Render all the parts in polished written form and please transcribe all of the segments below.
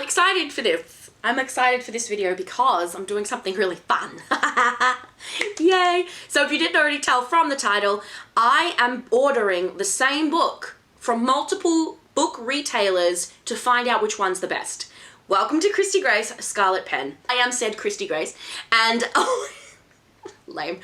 I'm excited for this. I'm excited for this video because I'm doing something really fun. Yay! So if you didn't already tell from the title, I am ordering the same book from multiple book retailers to find out which one's the best. Welcome to Christy Grace, Scarlet Pen. I am said Christy Grace, and lame.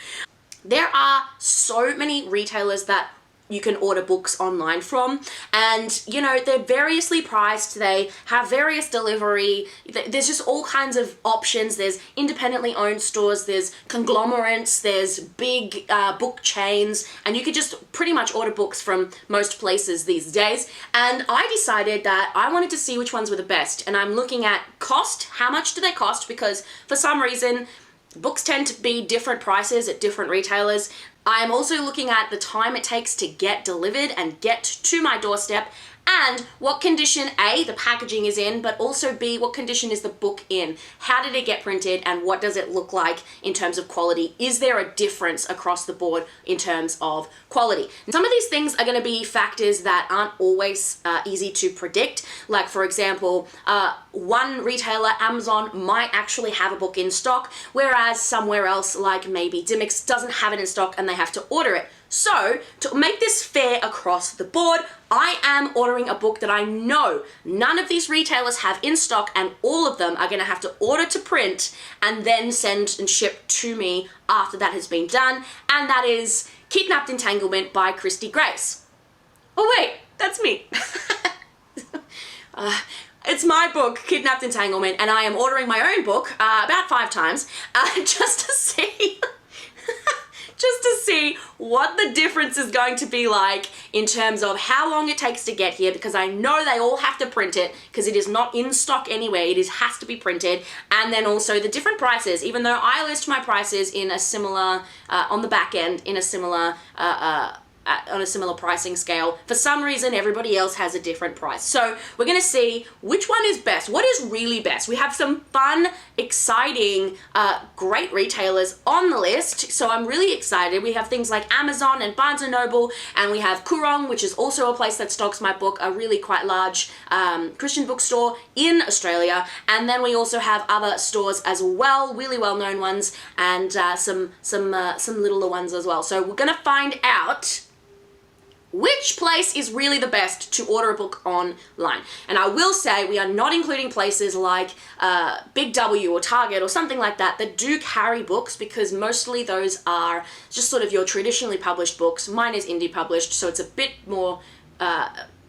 There are so many retailers that you can order books online from, and you know, they're variously priced, they have various delivery, there's just all kinds of options. There's independently owned stores, there's conglomerates, there's big book chains, and you could just pretty much order books from most places these days. And I decided that I wanted to see which ones were the best, and I'm looking at cost. How much do they cost? Because for some reason books tend to be different prices at different retailers. I am also looking at the time it takes to get delivered and get to my doorstep, and what condition A, the packaging is in, but also B, what condition is the book in? How did it get printed, and what does it look like in terms of quality? Is there a difference across the board in terms of quality? Some of these things are going to be factors that aren't always easy to predict. Like, for example, one retailer, Amazon, might actually have a book in stock, whereas somewhere else, like maybe Dimmicks, doesn't have it in stock and they have to order it. So, to make this fair across the board, I am ordering a book that I know none of these retailers have in stock, and all of them are going to have to order to print and then send and ship to me after that has been done, and that is Kidnapped Entanglement by Christy Grace. Oh wait, that's me. It's my book, Kidnapped Entanglement, and I am ordering my own book about 5 times just to see... just to see what the difference is going to be like in terms of how long it takes to get here, because I know they all have to print it because it is not in stock anywhere. It has to be printed. And then also the different prices, even though I list my prices in a similar, on the back end, in a similar, on a similar pricing scale, for some reason everybody else has a different price. So we're gonna see which one is best, what is really best. We have some fun, exciting, great retailers on the list, so I'm really excited. We have things like Amazon and Barnes & Noble, and we have Koorong, which is also a place that stocks my book, a really quite large Christian bookstore in Australia. And then we also have other stores as well, really well-known ones, and some littler ones as well. So we're gonna find out which place is really the best to order a book online. And I will say we are not including places like Big W or Target or something like that that do carry books, because mostly those are just sort of your traditionally published books. Mine is indie published, so it's a bit more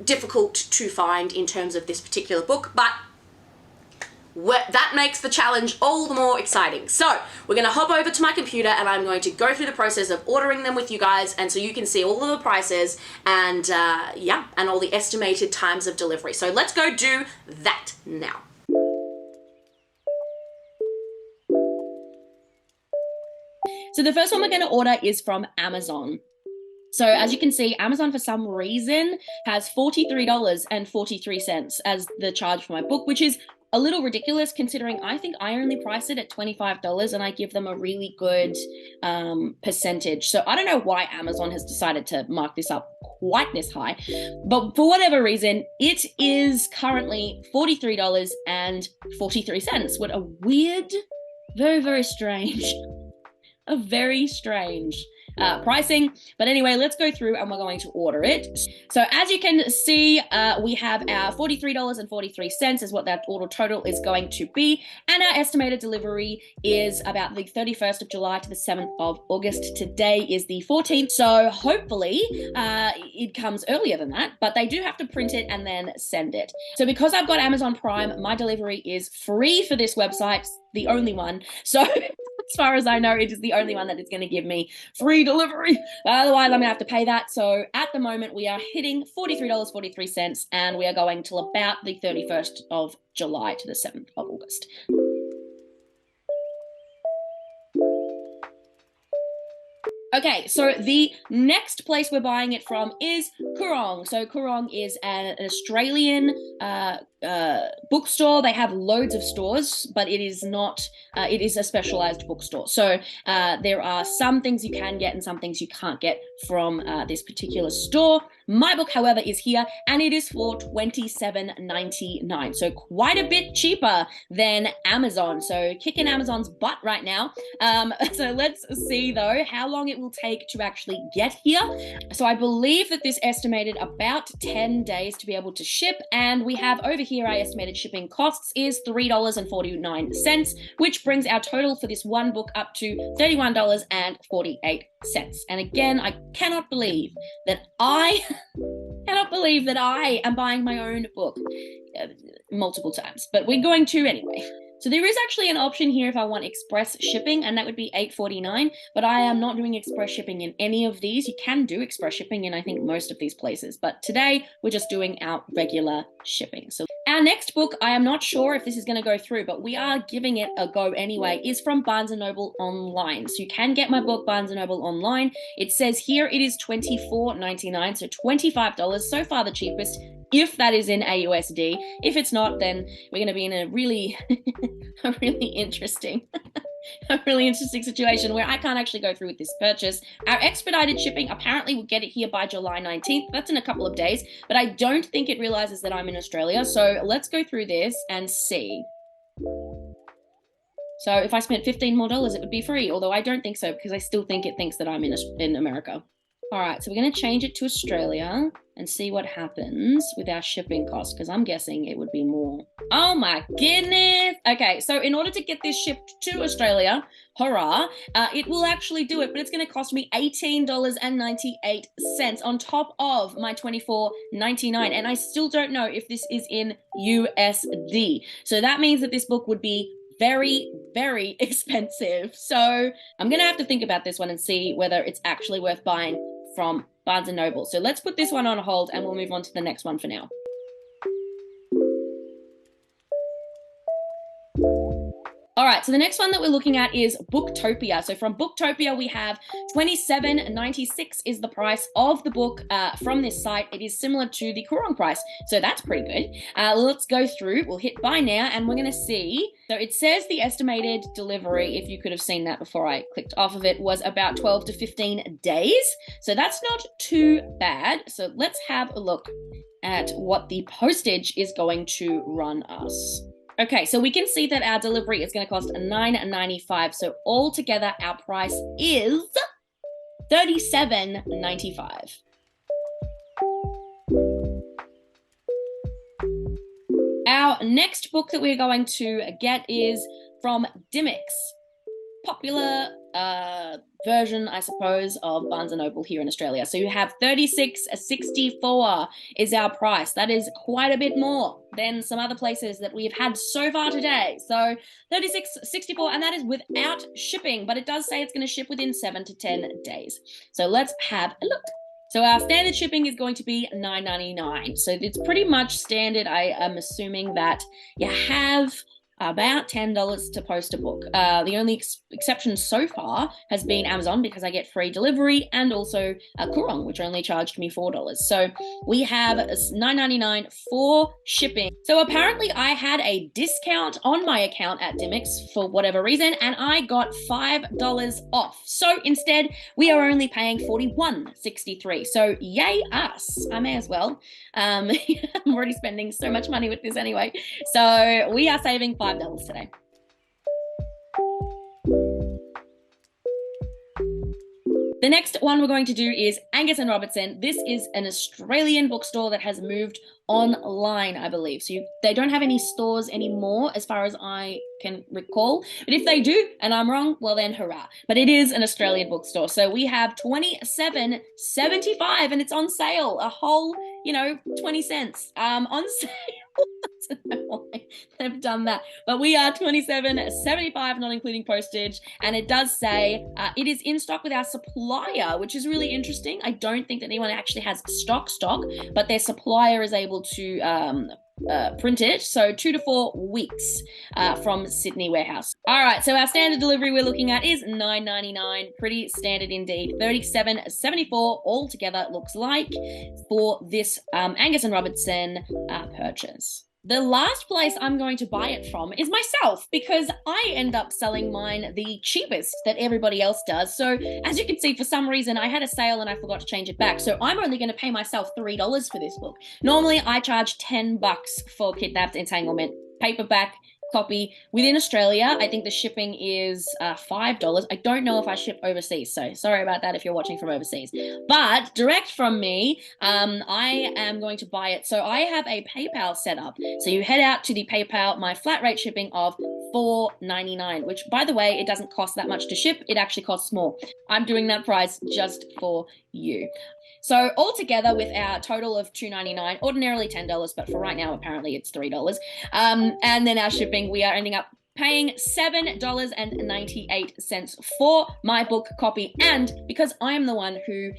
difficult to find in terms of this particular book, but that makes the challenge all the more exciting. So we're going to hop over to my computer and I'm going to go through the process of ordering them with you guys, and so you can see all of the prices and yeah, and all the estimated times of delivery. So let's go do that now. So the first one we're going to order is from Amazon. So as you can see, Amazon for some reason has $43.43 as the charge for my book, which is a little ridiculous considering I think I only price it at $25 and I give them a really good percentage. So I don't know why Amazon has decided to mark this up quite this high, but for whatever reason, it is currently $43.43. What a weird, very, very strange, a very strange pricing. But anyway, let's go through and we're going to order it. So as you can see, we have our $43.43 is what that order total is going to be. And our estimated delivery is about the 31st of July to the 7th of August. Today is the 14th. So hopefully it comes earlier than that, but they do have to print it and then send it. So because I've got Amazon Prime, my delivery is free for this website, the only one. So as far as I know, it is the only one that is going to give me free delivery. Otherwise, I'm going to have to pay that. So at the moment, we are hitting $43.43, and we are going till about the 31st of July to the 7th of August. Okay, so the next place we're buying it from is Koorong. So Koorong is an Australian bookstore. They have loads of stores, but it is not, it is a specialized bookstore. So there are some things you can get and some things you can't get from this particular store. My book, however, is here, and it is for $27.99. So quite a bit cheaper than Amazon. So kicking Amazon's butt right now. So let's see though how long it will take to actually get here. So I believe that this estimated about 10 days to be able to ship, and we have over here our estimated shipping costs is $3.49, which brings our total for this one book up to $31.48. And again, I cannot believe that I am buying my own book multiple times, but we're going to anyway. So there is actually an option here if I want express shipping, and that would be $8.49, but I am not doing express shipping in any of these. You can do express shipping in, I think, most of these places, but today we're just doing our regular shipping. So our next book, I am not sure if this is going to go through, but we are giving it a go anyway, is from Barnes & Noble online. So you can get my book Barnes & Noble online. It says here it is $24.99, so $25, so far the cheapest, if that is in AUSD. If it's not, then we're going to be in a really, a really interesting situation where I can't actually go through with this purchase. Our expedited shipping apparently will get it here by July 19th. That's in a couple of days, but I don't think it realizes that I'm in Australia. So let's go through this and see. So if I spent $15 more, it would be free, although I don't think so because I still think it thinks that I'm in America. All right, so we're going to change it to Australia and see what happens with our shipping costs, because I'm guessing it would be more. Oh my goodness. Okay, so in order to get this shipped to Australia, hurrah, it will actually do it, but it's going to cost me $18.98 on top of my $24.99, and I still don't know if this is in USD. So that means that this book would be very, very expensive. So I'm going to have to think about this one and see whether it's actually worth buying from Barnes & Noble. So let's put this one on hold and we'll move on to the next one for now. All right, so the next one that we're looking at is Booktopia. So from Booktopia, we have $27.96 is the price of the book from this site. It is similar to the Koorong price, so that's pretty good. Let's go through. We'll hit buy now, and we're going to see. So it says the estimated delivery, if you could have seen that before I clicked off of it, was about 12 to 15 days. So that's not too bad. So let's have a look at what the postage is going to run us. Okay, so we can see that our delivery is going to cost $9.95. So altogether, our price is $37.95. Our next book that we're going to get is from Dymocks. Popular version, I suppose, of Barnes & Noble here in Australia. So you have $36.64 is our price. That is quite a bit more than some other places that we've had so far today. So $36.64, and that is without shipping, but it does say it's going to ship within 7 to 10 days. So let's have a look. So our standard shipping is going to be $9.99. So it's pretty much standard. I am assuming that you have about $10 to post a book. The only exception so far has been Amazon, because I get free delivery, and also Koorong, which only charged me $4. So we have $9.99 for shipping. So apparently I had a discount on my account at Dymocks for whatever reason, and I got $5 off. So instead, we are only paying $41.63. So yay us. I may as well. I'm already spending so much money with this anyway. So we are saving $5 today. The next one we're going to do is Angus & Robertson. This is an Australian bookstore that has moved online, I believe. So they don't have any stores anymore as far as I can recall. But if they do, and I'm wrong, well then hurrah. But it is an Australian bookstore. So we have $27.75, and it's on sale. A whole, 20 cents on sale. I don't know why they've done that, but we are $27.75, not including postage, and it does say it is in stock with our supplier, which is really interesting. I don't think that anyone actually has stock, but their supplier is able to print it, so 2 to 4 weeks from Sydney warehouse. All right, so our standard delivery we're looking at is $9.99, pretty standard indeed. $37.74 altogether looks like for this Angus & Robertson purchase. The last place I'm going to buy it from is myself, because I end up selling mine the cheapest that everybody else does. So as you can see, for some reason I had a sale and I forgot to change it back. So I'm only going to pay myself $3 for this book. Normally I charge $10 for Kidnapped Entanglement paperback copy. Within Australia, I think the shipping is $5. I don't know if I ship overseas, so sorry about that if you're watching from overseas. But direct from me, I am going to buy it. So I have a PayPal set up. So you head out to the PayPal, my flat rate shipping of $4.99, which, by the way, it doesn't cost that much to ship. It actually costs more. I'm doing that price just for you. So altogether, with our total of $2.99, ordinarily $10, but for right now, apparently it's $3. And then our shipping, we are ending up paying $7.98 for my book copy. And because I'm the one who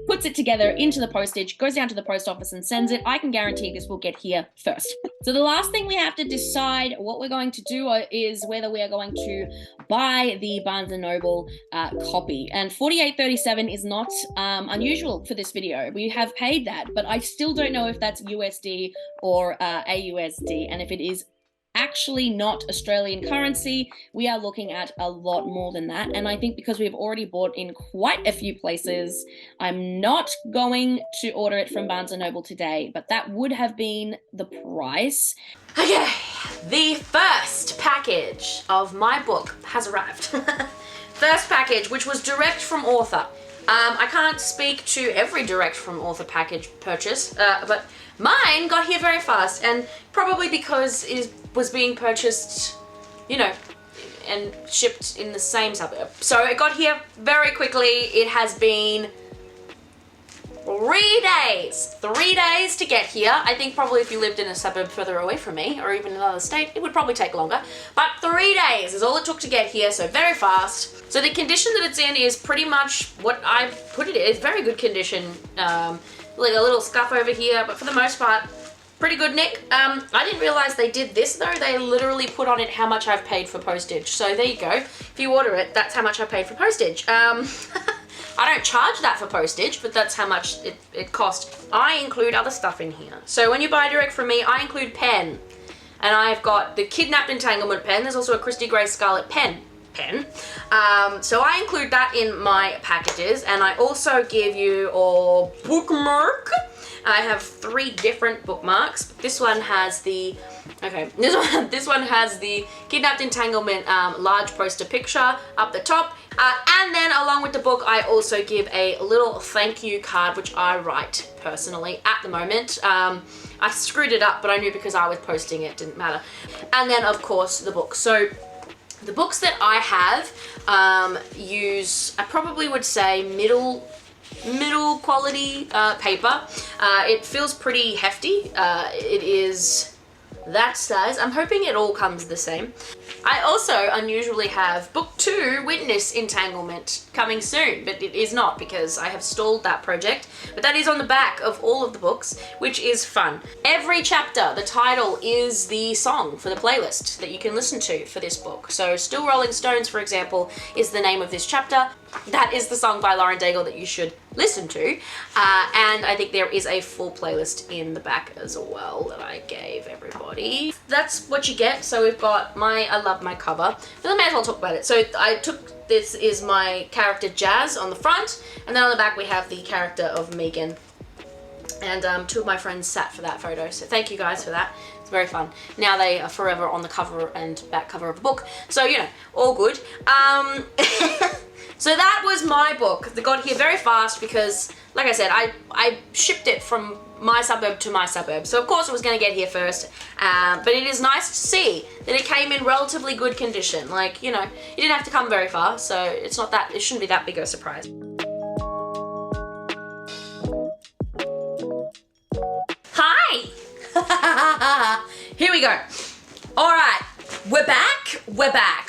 puts it together into the postage, goes down to the post office and sends it, I can guarantee this will get here first. So the last thing we have to decide what we're going to do is whether we are going to buy the Barnes & Noble copy. And $48.37 is not unusual for this video. We have paid that, but I still don't know if that's USD or AUSD. And if it is actually not Australian currency, we are looking at a lot more than that. And I think because we've already bought in quite a few places, I'm not going to order it from Barnes & Noble today, but that would have been the price. Okay, the first package of my book has arrived. First package, which was direct from author. I can't speak to every direct from author package purchase, but mine got here very fast, and probably because it was being purchased, you know, and shipped in the same suburb. So it got here very quickly. It has been 3 days. 3 days to get here. I think probably if you lived in a suburb further away from me, or even another state, it would probably take longer. But 3 days is all it took to get here, so very fast. So the condition that it's in is pretty much what I put it in. It's very good condition. Like a little scuff over here, but for the most part, pretty good nick. I didn't realize they did this though. They literally put on it how much I've paid for postage. So there you go. If you order it, that's how much I paid for postage. I don't charge that for postage, but that's how much it cost. I include other stuff in here. So when you buy direct from me, I include pen. And I've got the Kidnapped Entanglement pen. There's also a Christy Grace Scarlet pen. So I include that in my packages, and I also give you a bookmark. I have 3 different bookmarks. This one has the this one has the Kidnapped Entanglement large poster picture up the top, and then along with the book I also give a little thank you card, which I write personally at the moment. I screwed it up, but I knew because I was posting it didn't matter. And then of course the book. So the books that I have use, I probably would say, middle quality paper. It feels pretty hefty. It is that size. I'm hoping it all comes the same. I also unusually have book 2, Witness Entanglement, coming soon, but it is not because I have stalled that project. But that is on the back of all of the books, which is fun. Every chapter, the title is the song for the playlist that you can listen to for this book. So Still Rolling Stones, for example, is the name of this chapter. That is the song by Lauren Daigle that you should listen to. And I think there is a full playlist in the back as well that I gave everybody. That's what you get. So we've got I love my cover, but I may as well talk about it. So I took, this is my character Jazz on the front, and then on the back we have the character of Megan. And 2 of my friends sat for that photo, so thank you guys for that. It's very fun. Now they are forever on the cover and back cover of the book, so you know, all good. So that was my book. They got here very fast because, like I said, I shipped it from my suburb to my suburb. So of course it was going to get here first. But it is nice to see that it came in relatively good condition. Like, you know, it didn't have to come very far, so it shouldn't be that big a surprise. Hi! Here we go. All right. We're back.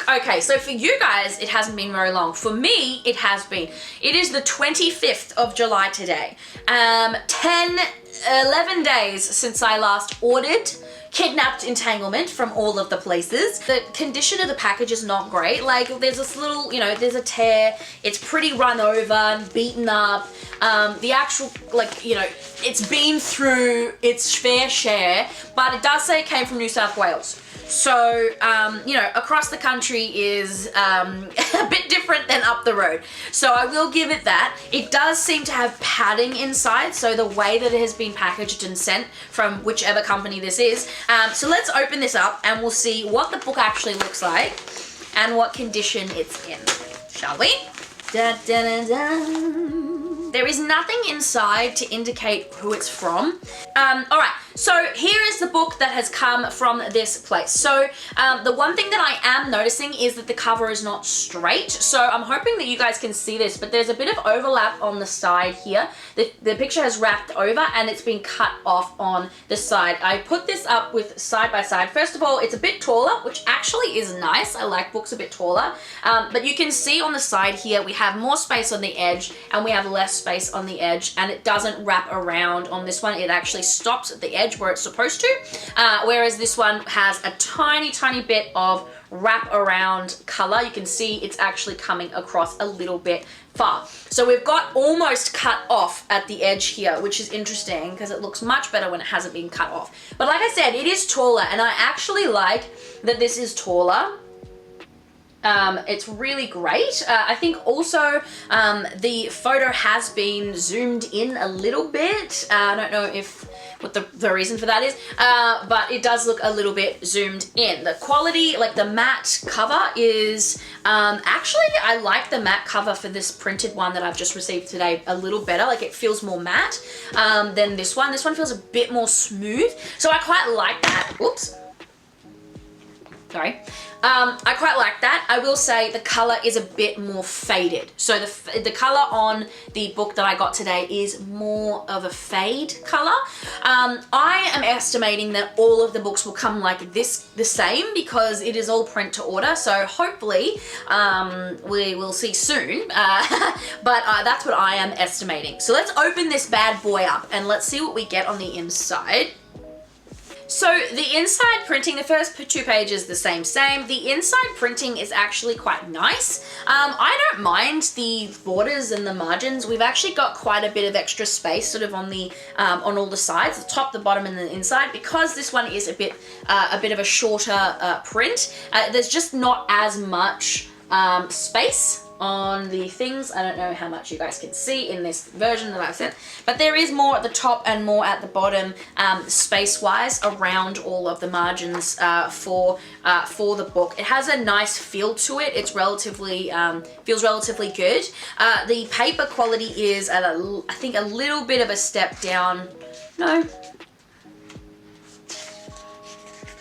Okay, so for you guys, it hasn't been very long. For me, it has been. It is the 25th of July today. 11 days since I last ordered Kidnapped Entanglement from all of the places. The condition of the package is not great. Like, there's this little, you know, there's a tear. It's pretty run over and beaten up. The actual, like, you know, it's been through its fair share, but it does say it came from New South Wales. So, you know, across the country is a bit different than up the road. So I will give it that. It does seem to have padding inside, so the way that it has been packaged and sent from whichever company this is. So let's open this up and we'll see what the book actually looks like and what condition it's in. Shall we? Da, da, da, da. There is nothing inside to indicate who it's from. Alright, so here is the book that has come from this place. So the one thing that I am noticing is that the cover is not straight. So I'm hoping that you guys can see this, but there's a bit of overlap on the side here. The picture has wrapped over and it's been cut off on the side. I put this up with side by side. First of all, it's a bit taller, which actually is nice. I like books a bit taller. But you can see on the side here, we have more space on the edge and we have less space on the edge, and it doesn't wrap around on this one. It actually stops at the edge where it's supposed to, whereas this one has a tiny bit of wrap around color. You can see it's actually coming across a little bit far. So we've got almost cut off at the edge here, which is interesting because it looks much better when it hasn't been cut off. But like I said, it is taller, and I actually like that this is taller. It's really great. I think also the photo has been zoomed in a little bit. I don't know what the reason for that is, but it does look a little bit zoomed in. The quality, like the matte cover is, actually I like the matte cover for this printed one that I've just received today a little better. Like it feels more matte than this one. This one feels a bit more smooth. So I quite like that. Oops. Sorry. I quite like that. I will say the color is a bit more faded. So the color on the book that I got today is more of a fade color. I am estimating that all of the books will come like this, the same, because it is all print to order. So hopefully we will see soon. But that's what I am estimating. So let's open this bad boy up and let's see what we get on the inside. So the inside printing, the first 2 pages, the same. The inside printing is actually quite nice. I don't mind the borders and the margins. We've actually got quite a bit of extra space sort of on the on all the sides, the top, the bottom, and the inside, because this one is a bit of a shorter print. There's just not as much space on the things. I don't know how much you guys can see in this version that I've sent, but there is more at the top and more at the bottom space-wise around all of the margins for the book. It has a nice feel to it. It's relatively feels relatively good. The paper quality is at I think a little bit of a step down. No.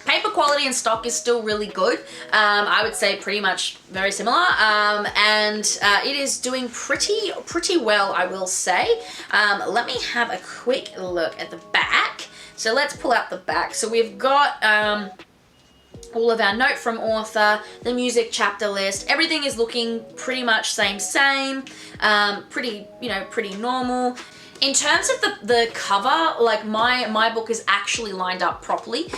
Paper quality and stock is still really good. I would say pretty much very similar, and it is doing pretty well, I will say. Let me have a quick look at the back. So let's pull out the back. So we've got all of our note from author, the music chapter list. Everything is looking pretty much same, pretty, you know, pretty normal. In terms of the cover, like my book is actually lined up properly.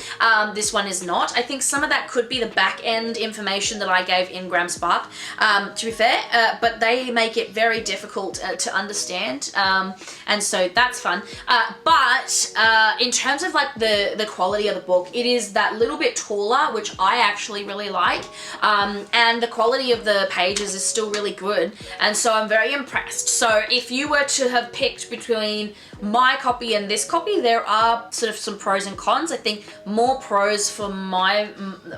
This one is not. I think some of that could be the back end information that I gave in Graham Spark, to be fair, but they make it very difficult to understand, and so that's fun. But in terms of like the quality of the book, it is that little bit taller, which I actually really like, and the quality of the pages is still really good, and so I'm very impressed. So if you were to have picked between my copy and this copy, there are sort of some pros and cons. I think more pros for my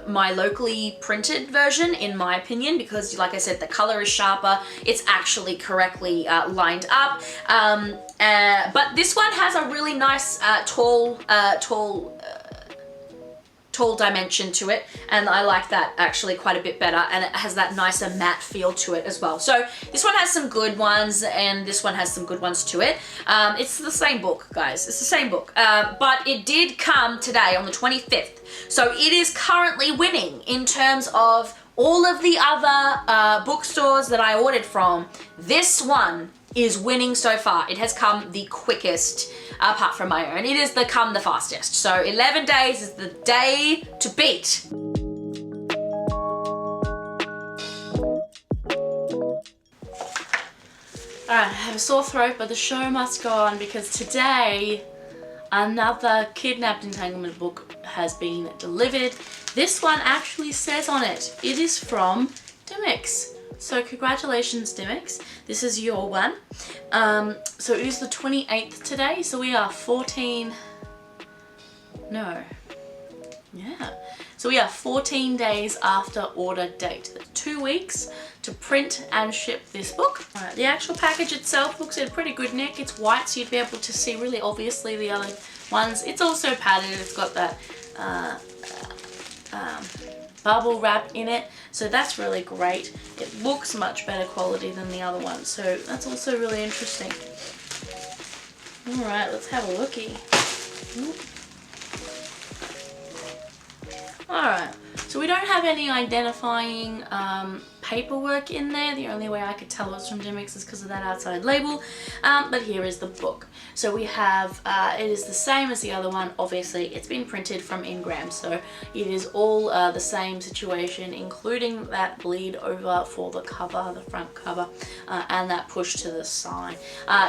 locally printed version, in my opinion, because like I said, the color is sharper. It's actually correctly lined up. But this one has a really nice tall dimension to it, and I like that actually quite a bit better, and it has that nicer matte feel to it as well. So this one has some good ones and this one has some good ones to it. It's the same book, guys. It's the same book, but it did come today on the 25th. So it is currently winning in terms of all of the other bookstores that I ordered from. This one is winning so far. It has come the quickest, apart from my own. It has come the fastest. So 11 days is the day to beat. Alright, I have a sore throat, but the show must go on because today another Kidnapped Entanglement book has been delivered. This one actually says on it, it is from Dimmicks. So congratulations, Dimmicks. This is your one. So it is the 28th today, so we are 14... No. Yeah. So we are 14 days after order date. That's 2 weeks to print and ship this book. Alright, the actual package itself looks in pretty good nick. It's white, so you'd be able to see really obviously the other ones. It's also padded. It's got that bubble wrap in it, so that's really great. It looks much better quality than the other one, so that's also really interesting. Alright, let's have a lookie. Alright, so we don't have any identifying paperwork in there. The only way I could tell it was from Dimmicks is because of that outside label, but here is the book. So we have, it is the same as the other one. Obviously it's been printed from Ingram, so it is all the same situation, including that bleed over for the cover, the front cover, and that push to the side.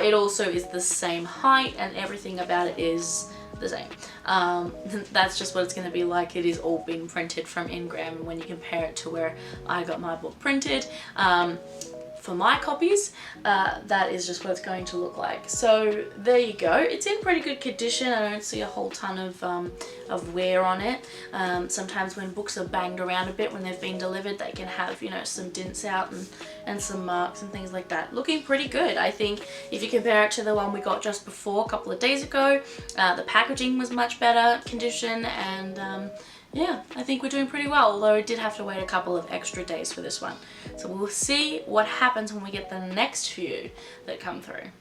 It also is the same height, and everything about it is the same. That's just what it's going to be like. It is all been printed from Ingram when you compare it to where I got my book printed. For my copies, that is just what it's going to look like. So there you go. It's in pretty good condition. I don't see a whole ton of wear on it. Sometimes when books are banged around a bit when they've been delivered, they can have, you know, some dints out and some marks and things like that. Looking pretty good. I think if you compare it to the one we got just before a couple of days ago, the packaging was much better condition, and yeah, I think we're doing pretty well, although I did have to wait a couple of extra days for this one. So we'll see what happens when we get the next few that come through.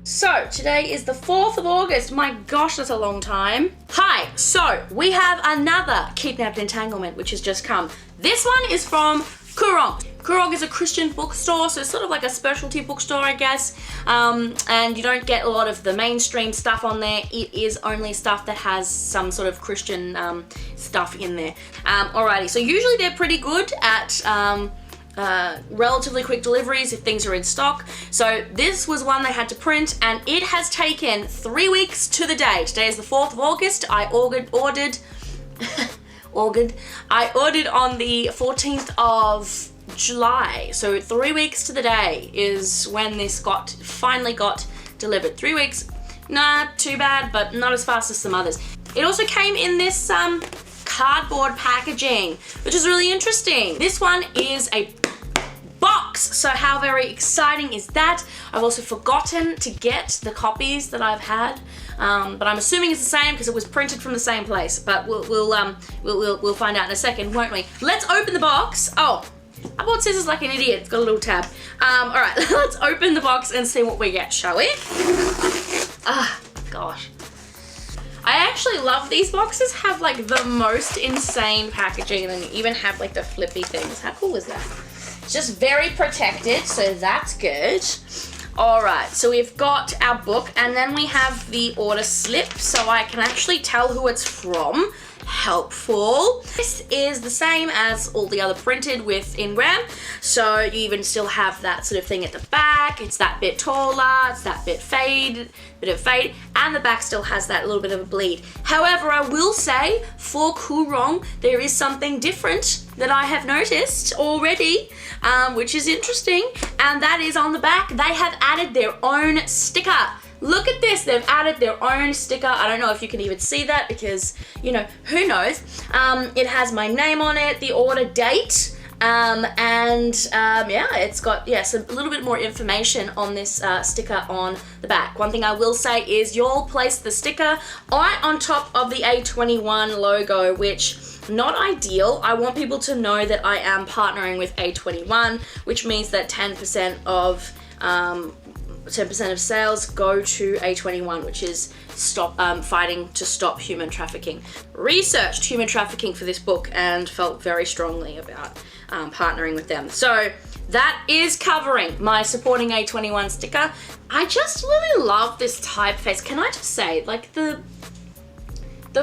So today is the 4th of August. My gosh, that's a long time. Hi, so we have another Kidnapped Entanglement which has just come. This one is from Koorong. Koorong is a Christian bookstore, so it's sort of like a specialty bookstore, I guess, and you don't get a lot of the mainstream stuff on there. It is only stuff that has some sort of Christian stuff in there. Alrighty, so usually they're pretty good at relatively quick deliveries if things are in stock. So this was one they had to print, and it has taken 3 weeks to the day. Today is the 4th of August. I ordered on the 14th of July, so 3 weeks to the day is when this finally got delivered. 3 weeks, not too bad, but not as fast as some others. It also came in this cardboard packaging, which is really interesting. This one is a box, so how very exciting is that? I've also forgotten to get the copies that I've had, but I'm assuming it's the same because it was printed from the same place. But we'll find out in a second, won't we? Let's open the box. Oh, I bought scissors like an idiot. It's got a little tab. All right, let's open the box and see what we get, shall we? Ah, gosh. I actually love these boxes. Have like the most insane packaging, and then you even have like the flippy things. How cool is that? It's just very protected, so that's good. All right, so we've got our book, and then we have the order slip, so I can actually tell who it's from. Helpful. This is the same as all the other printed with Ingram, so you even still have that sort of thing at the back. It's that bit taller, it's that bit of fade, and the back still has that little bit of a bleed. However, I will say for Koorong, there is something different that I have noticed already, which is interesting, and that is on the back. They have added their own sticker. Look at this, they've added their own sticker. I don't know if you can even see that because, you know, who knows. It has my name on it, the order date, yeah, it's got, yes, a little bit more information on this sticker on the back. One thing I will say is you'll place the sticker right on top of the A21 logo, which not ideal. I want people to know that I am partnering with A21, which means that 10% of sales go to A21, which is fighting to stop human trafficking. Researched human trafficking for this book and felt very strongly about partnering with them. So that is covering my supporting A21 sticker. I just really love this typeface. Can I just say, like, the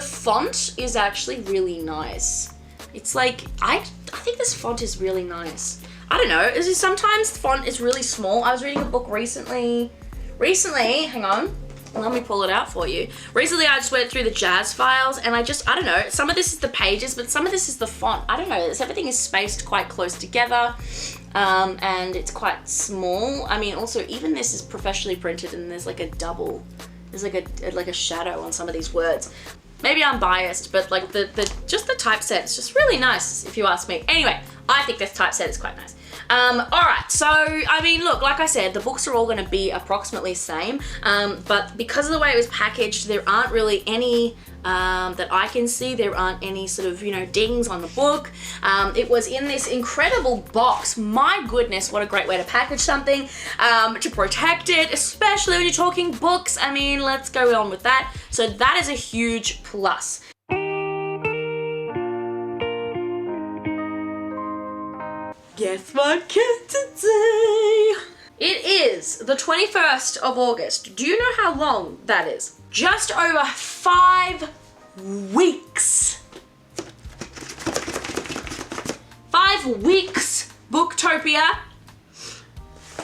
font is actually really nice. It's like, I think this font is really nice. I don't know, it's just sometimes font is really small. I was reading a book recently, hang on, let me pull it out for you. Recently I just went through the jazz files and I don't know, some of this is the pages, but some of this is the font. I don't know, everything is spaced quite close together. And it's quite small. I mean, also even this is professionally printed and there's like a double, there's like a shadow on some of these words. Maybe I'm biased, but like just the typeset is just really nice if you ask me. Anyway, I think this typeset is quite nice. Alright, so, I mean, look, like I said, the books are all going to be approximately the same, but because of the way it was packaged, there aren't really any, that I can see, there aren't any sort of, you know, dings on the book. It was in this incredible box. My goodness, what a great way to package something, to protect it, especially when you're talking books. I mean, let's go on with that. So that is a huge plus. Guess what came today? It is the 21st of August. Do you know how long that is? Just over 5 weeks. 5 weeks, Booktopia.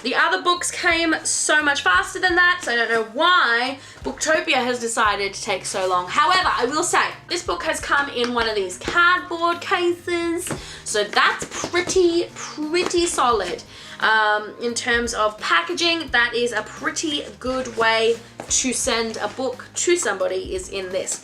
The other books came so much faster than that, so I don't know why Booktopia has decided to take so long. However, I will say, this book has come in one of these cardboard cases, so that's pretty solid. In terms of packaging, that is a pretty good way to send a book to somebody, is in this.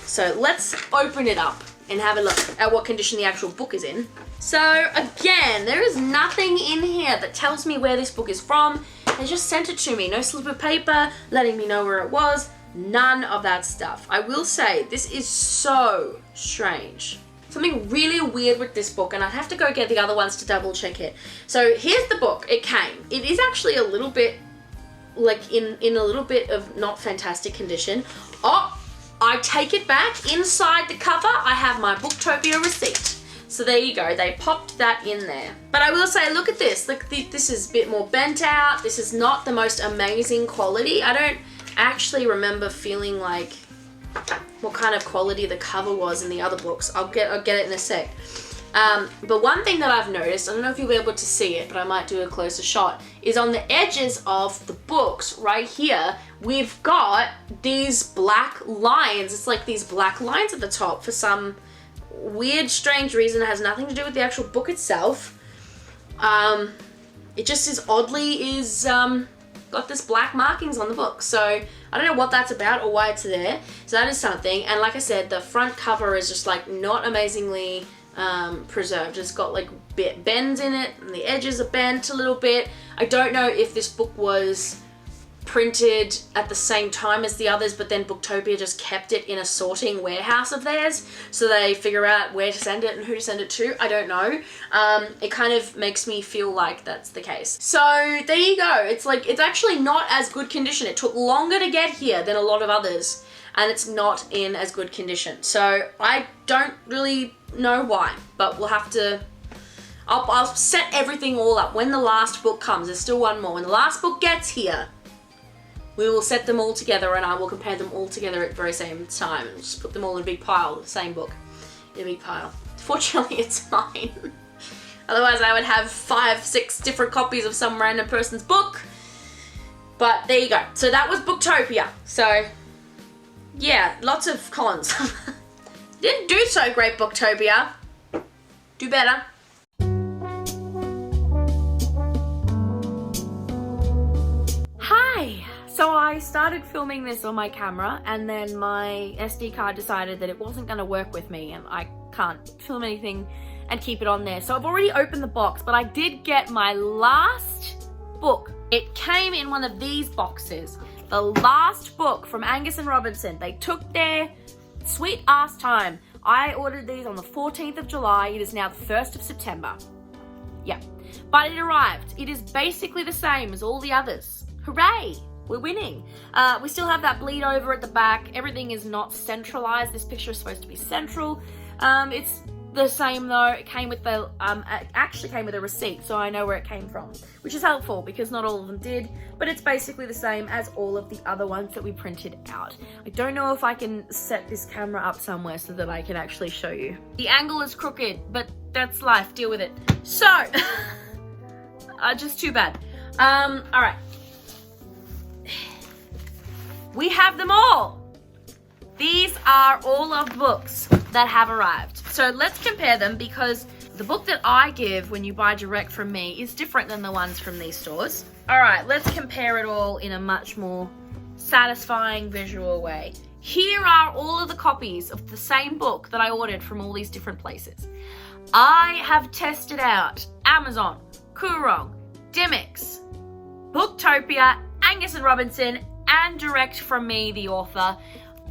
So let's open it up and have a look at what condition the actual book is in. So again, there is nothing in here that tells me where this book is from. They just sent it to me. No slip of paper letting me know where it was. None of that stuff. I will say, this is so strange. Something really weird with this book, and I'd have to go get the other ones to double check it. So here's the book. It came. It is actually a little bit, like in a little bit of not fantastic condition. Oh, I take it back. Inside the cover, I have my Booktopia receipt. So there you go, they popped that in there. But I will say, look at this. Look, this is a bit more bent out. This is not the most amazing quality. I don't actually remember feeling like what kind of quality the cover was in the other books. I'll get it in a sec. But one thing that I've noticed, I don't know if you'll be able to see it, but I might do a closer shot, is on the edges of the books right here, we've got these black lines. It's like these black lines at the top for some weird, strange reason. It has nothing to do with the actual book itself. It just is oddly got this black markings on the book. So I don't know what that's about or why it's there. So that is something. And like I said, the front cover is just like not amazingly preserved. It's got like bends in it and the edges are bent a little bit. I don't know if this book was printed at the same time as the others, but then Booktopia just kept it in a sorting warehouse of theirs, so they figure out where to send it and who to send it to. I don't know. It kind of makes me feel like that's the case. So there you go. It's like, it's actually not as good condition. It took longer to get here than a lot of others, and it's not in as good condition. So I don't really know why, but we'll have to, I'll set everything all up. When the last book comes, there's still one more. When the last book gets here, we will set them all together and I will compare them all together at the very same time and just put them all in a big pile, the same book, in a big pile. Fortunately, it's mine. Otherwise, I would have 5, 6 different copies of some random person's book. But there you go. So that was Booktopia. So, yeah, lots of cons. Didn't do so great, Booktopia. Do better. Hi! So I started filming this on my camera and then my SD card decided that it wasn't going to work with me and I can't film anything and keep it on there. So I've already opened the box, but I did get my last book. It came in one of these boxes. The last book from Angus and Robinson. They took their sweet ass time. I ordered these on the 14th of July. It is now the 1st of September. Yeah, but it arrived. It is basically the same as all the others. Hooray! we're winning. We still have that bleed over at the back. Everything is not centralized. This picture is supposed to be central. It's the same though. It came with the it actually came with a receipt, so I know where it came from, which is helpful because not all of them did, but it's basically the same as all of the other ones that we printed out. I don't know if I can set this camera up somewhere so that I can actually show you. The angle is crooked, but that's life, deal with it. So just too bad. All right, we have them all. These are all of the books that have arrived. So let's compare them, because the book that I give when you buy direct from me is different than the ones from these stores. All right, let's compare it all in a much more satisfying visual way. Here are all of the copies of the same book that I ordered from all these different places. I have tested out Amazon, Koorong, Dimmicks, Booktopia, Angus and Robinson, and direct from me, the author.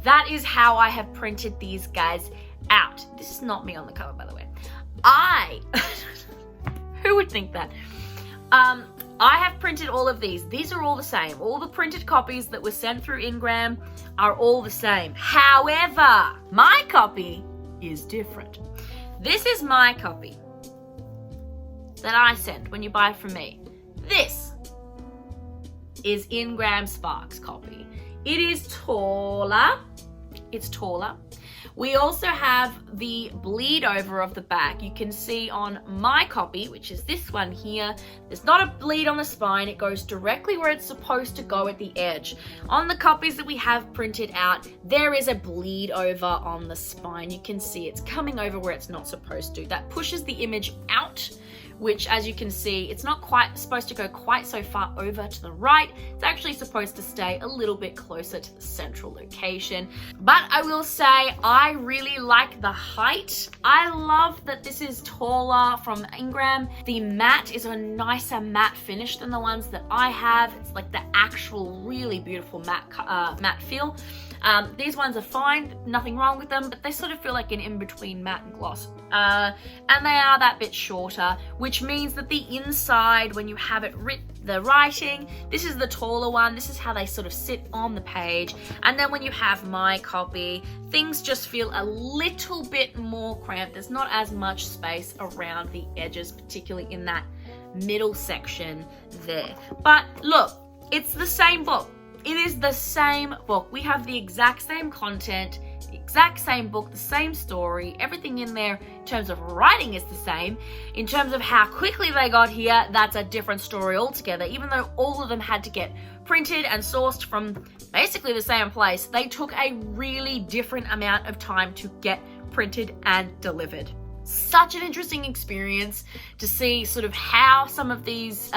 That is how I have printed these guys out. This is not me on the cover, by the way. Who would think that? I have printed all of these. These are all the same. All the printed copies that were sent through Ingram are all the same. However, my copy is different. This is my copy that I sent when you buy from me. This is Ingram Sparks copy. It is taller. It's taller. We also have the bleed over of the back. You can see on my copy, which is this one here, there's not a bleed on the spine. It goes directly where it's supposed to go at the edge. On the copies that we have printed out, there is a bleed over on the spine. You can see it's coming over where it's not supposed to. That pushes the image out, which, as you can see, it's not quite supposed to go quite so far over to the right. It's actually supposed to stay a little bit closer to the central location. But I will say, I really like the height. I love that this is taller from Ingram. The matte is a nicer matte finish than the ones that I have. It's like the actual really beautiful matte feel. These ones are fine, nothing wrong with them, but they sort of feel like an in-between matte and gloss. And they are that bit shorter, which means that the inside, when you have it the writing, this is the taller one. This is how they sort of sit on the page. And then when you have my copy, things just feel a little bit more cramped. There's not as much space around the edges, particularly in that middle section there. But look, it's the same book. It is the same book. We have the exact same content, the exact same book, the same story. Everything in there in terms of writing is the same. In terms of how quickly they got here, that's a different story altogether. Even though all of them had to get printed and sourced from basically the same place, they took a really different amount of time to get printed and delivered. Such an interesting experience to see sort of how some of these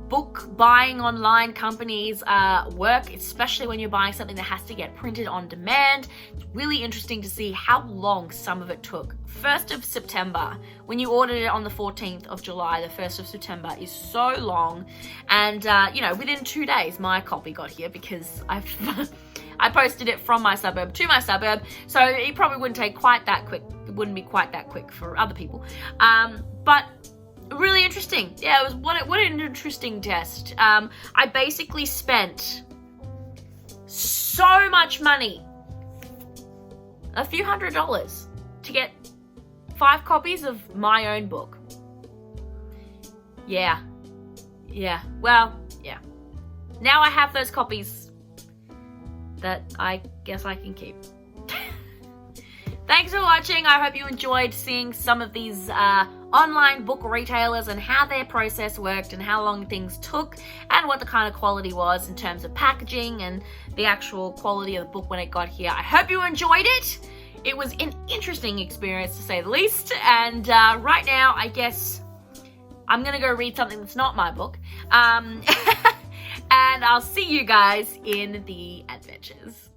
book buying online companies work, especially when you're buying something that has to get printed on demand. It's really interesting to see how long some of it took. 1st of September, when you ordered it on the 14th of July, the 1st of September is so long. And, you know, within 2 days, my copy got here because I posted it from my suburb to my suburb. So it probably wouldn't take quite that quick. It wouldn't be quite that quick for other people. But really interesting. Yeah, it was what an interesting test. I basically spent so much money, a few $100s, to get 5 copies of my own book. Yeah. Well, yeah. Now I have those copies that I guess I can keep. Thanks for watching. I hope you enjoyed seeing some of these online book retailers and how their process worked and how long things took and what the kind of quality was in terms of packaging and the actual quality of the book when it got here. I hope you enjoyed it. It was an interesting experience to say the least. And right now, I guess I'm gonna go read something that's not my book. And I'll see you guys in the adventures.